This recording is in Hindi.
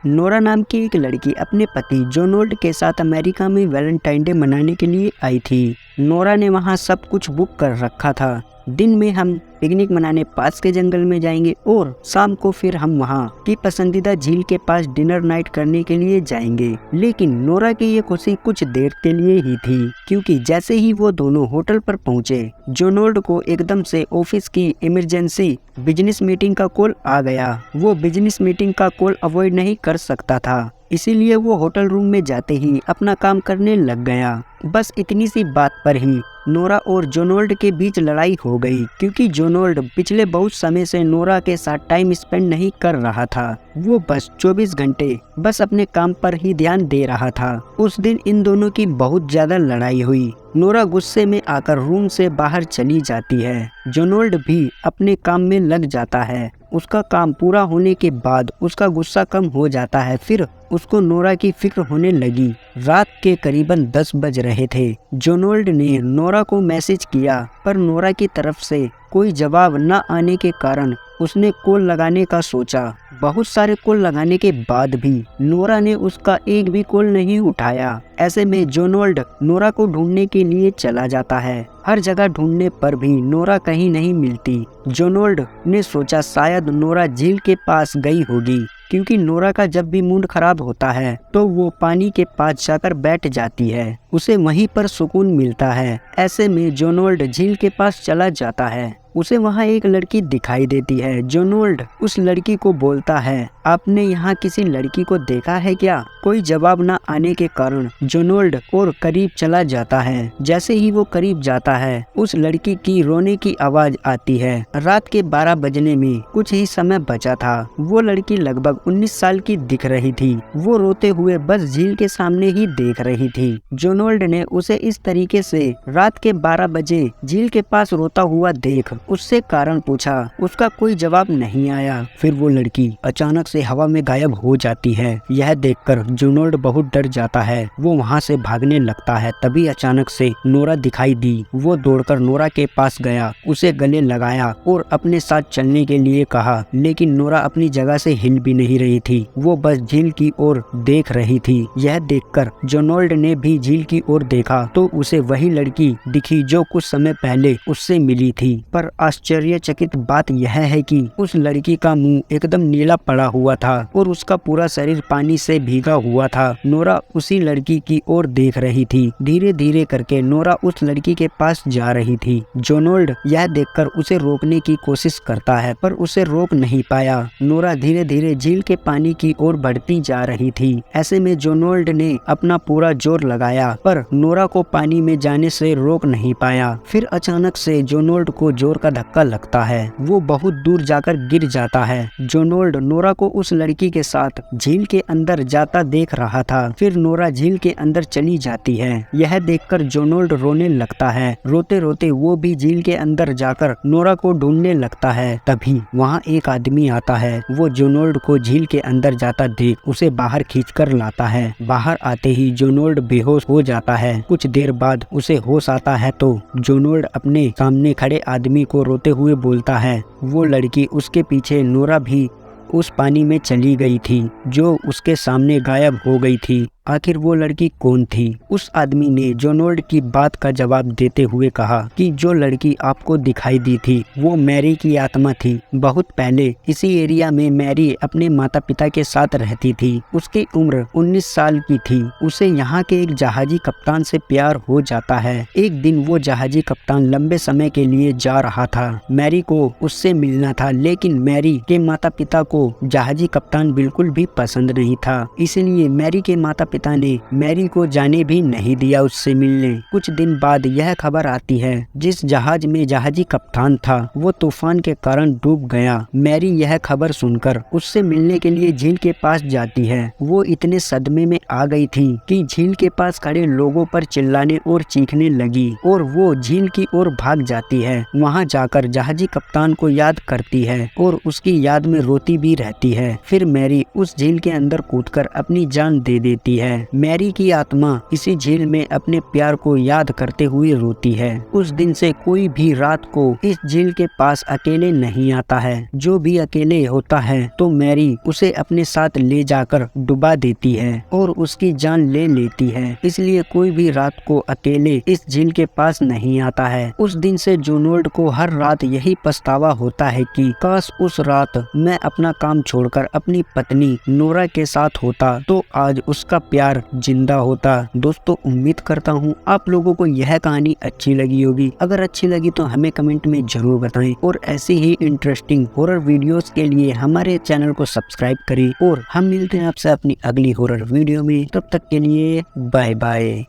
नोरा नाम की एक लड़की अपने पति जोनोल्ड के साथ अमेरिका में वैलेंटाइन डे मनाने के लिए आई थी। नोरा ने वहां सब कुछ बुक कर रखा था। दिन में हम पिकनिक मनाने पास के जंगल में जाएंगे और शाम को फिर हम वहां की पसंदीदा झील के पास डिनर नाइट करने के लिए जाएंगे। लेकिन नोरा की ये खुशी कुछ देर के लिए ही थी, क्योंकि जैसे ही वो दोनों होटल पर पहुंचे, जोनोल्ड को एकदम से ऑफिस की इमरजेंसी बिजनेस मीटिंग का कॉल आ गया। वो बिजनेस मीटिंग का कॉल अवॉइड नहीं कर सकता था, इसीलिए वो होटल रूम में जाते ही अपना काम करने लग गया। बस इतनी सी बात पर ही नोरा और जोनोल्ड के बीच लड़ाई हो गई, क्योंकि जोनोल्ड पिछले बहुत समय से नोरा के साथ टाइम स्पेंड नहीं कर रहा था। वो बस 24 घंटे बस अपने काम पर ही ध्यान दे रहा था। उस दिन इन दोनों की बहुत ज्यादा लड़ाई हुई। नोरा गुस्से में आकर रूम से बाहर चली जाती है। जोनोल्ड भी अपने काम में लग जाता है। उसका काम पूरा होने के बाद उसका गुस्सा कम हो जाता है। फिर उसको नोरा की फिक्र होने लगी। रात के करीबन 10 बज रहे थे। जोनोल्ड ने नोरा को मैसेज किया, पर नोरा की तरफ से कोई जवाब न आने के कारण उसने कॉल लगाने का सोचा। बहुत सारे कॉल लगाने के बाद भी नोरा ने उसका एक भी कॉल नहीं उठाया। ऐसे में जोनोल्ड नोरा को ढूंढने के लिए चला जाता है। हर जगह ढूंढने पर भी नोरा कहीं नहीं मिलती। जोनोल्ड ने सोचा शायद नोरा झील के पास गई होगी, क्योंकि नोरा का जब भी मूड खराब होता है तो वो पानी के पास जाकर बैठ जाती है। उसे वहीं पर सुकून मिलता है। ऐसे में जोनोल्ड झील के पास चला जाता है। उसे वहाँ एक लड़की दिखाई देती है। जोनोल्ड उस लड़की को बोलता है, आपने यहाँ किसी लड़की को देखा है क्या? कोई जवाब न आने के कारण जोनोल्ड और करीब चला जाता है। जैसे ही वो करीब जाता है, उस लड़की की रोने की आवाज आती है। रात के 12 बजने में कुछ ही समय बचा था। वो लड़की लगभग 19 साल की दिख रही थी। वो रोते हुए बस झील के सामने ही देख रही थी। जोनोल्ड ने उसे इस तरीके से रात के 12 बजे झील के पास रोता हुआ देख उससे कारण पूछा। उसका कोई जवाब नहीं आया। फिर वो लड़की अचानक से हवा में गायब हो जाती है। यह देखकर जोनोल्ड बहुत डर जाता है। वो वहाँ से भागने लगता है। तभी अचानक से नोरा दिखाई दी। वो दौड़कर नोरा के पास गया, उसे गले लगाया और अपने साथ चलने के लिए कहा, लेकिन नोरा अपनी जगह से हिल भी नहीं रही थी। वो बस झील की ओर देख रही थी। यह देखकर जोनोल्ड ने भी झील की ओर देखा तो उसे वही लड़की दिखी जो कुछ समय पहले उससे मिली थी। पर आश्चर्यचकित बात यह है कि उस लड़की का मुंह एकदम नीला पड़ा हुआ था और उसका पूरा शरीर पानी से भीगा हुआ था। नोरा उसी लड़की की ओर देख रही थी। धीरे धीरे करके नोरा उस लड़की के पास जा रही थी। जोनोल्ड यह देखकर उसे रोकने की कोशिश करता है, पर उसे रोक नहीं पाया। नोरा धीरे धीरे झील के पानी की ओर बढ़ती जा रही थी। ऐसे में जोनोल्ड ने अपना पूरा जोर लगाया, पर नोरा को पानी में जाने से रोक नहीं पाया। फिर अचानक से जोनोल्ड को जोर का धक्का लगता है। वो बहुत दूर जाकर गिर जाता है। जोनोल्ड नोरा को उस लड़की के साथ झील के अंदर जाता देख रहा था। फिर नोरा झील के अंदर चली जाती है। यह देखकर जोनोल्ड रोने लगता है। रोते रोते वो भी झील के अंदर जाकर नोरा को ढूंढने लगता है। तभी वहाँ एक आदमी आता है। वो जोनोल्ड को झील के अंदर जाता देख उसे बाहर खींचकर लाता है। बाहर आते ही जोनोल्ड बेहोश हो जाता है। कुछ देर बाद उसे होश आता है तो जोनोल्ड अपने सामने खड़े आदमी को रोते हुए बोलता है। वो लड़की उसके पीछे नोरा भी उस पानी में चली गई थी जो उसके सामने गायब हो गई थी। आखिर वो लड़की कौन थी? उस आदमी ने जोनोल्ड की बात का जवाब देते हुए कहा कि जो लड़की आपको दिखाई दी थी वो मैरी की आत्मा थी। बहुत पहले इसी एरिया में मैरी अपने माता पिता के साथ रहती थी। उसकी उम्र 19 साल की थी। उसे यहाँ के एक जहाजी कप्तान से प्यार हो जाता है। एक दिन वो जहाजी कप्तान लंबे समय के लिए जा रहा था। मैरी को उससे मिलना था, लेकिन मैरी के माता पिता को जहाजी कप्तान बिल्कुल भी पसंद नहीं था। इसलिए मैरी के माता पिता ने मैरी को जाने भी नहीं दिया उससे मिलने। कुछ दिन बाद यह खबर आती है जिस जहाज में जहाजी कप्तान था वो तूफान के कारण डूब गया। मैरी यह खबर सुनकर उससे मिलने के लिए झील के पास जाती है। वो इतने सदमे में आ गई थी कि झील के पास खड़े लोगों पर चिल्लाने और चीखने लगी और वो झील की ओर भाग जाती है। वहाँ जाकर जहाजी कप्तान को याद करती है और उसकी याद में रोती भी रहती है। फिर मैरी उस झील के अंदर कूदकर अपनी जान दे देती है। मैरी की आत्मा इसी झील में अपने प्यार को याद करते हुए रोती है। उस दिन से कोई भी रात को इस झील के पास अकेले नहीं आता है। जो भी अकेले होता है तो मैरी उसे अपने साथ ले जाकर डुबा देती है और उसकी जान ले लेती है। इसलिए कोई भी रात को अकेले इस झील के पास नहीं आता है। उस दिन से जोनाल्ड को हर रात यही पछतावा होता है कि काश उस रात मैं अपना काम छोड़कर अपनी पत्नी नोरा के साथ होता तो आज उसका प्यार जिंदा होता। दोस्तों, उम्मीद करता हूँ आप लोगों को यह कहानी अच्छी लगी होगी। अगर अच्छी लगी तो हमें कमेंट में जरूर बताएं और ऐसे ही इंटरेस्टिंग हॉरर वीडियोस के लिए हमारे चैनल को सब्सक्राइब करें और हम मिलते हैं आपसे अपनी अगली हॉरर वीडियो में। तब तक के लिए बाय बाय।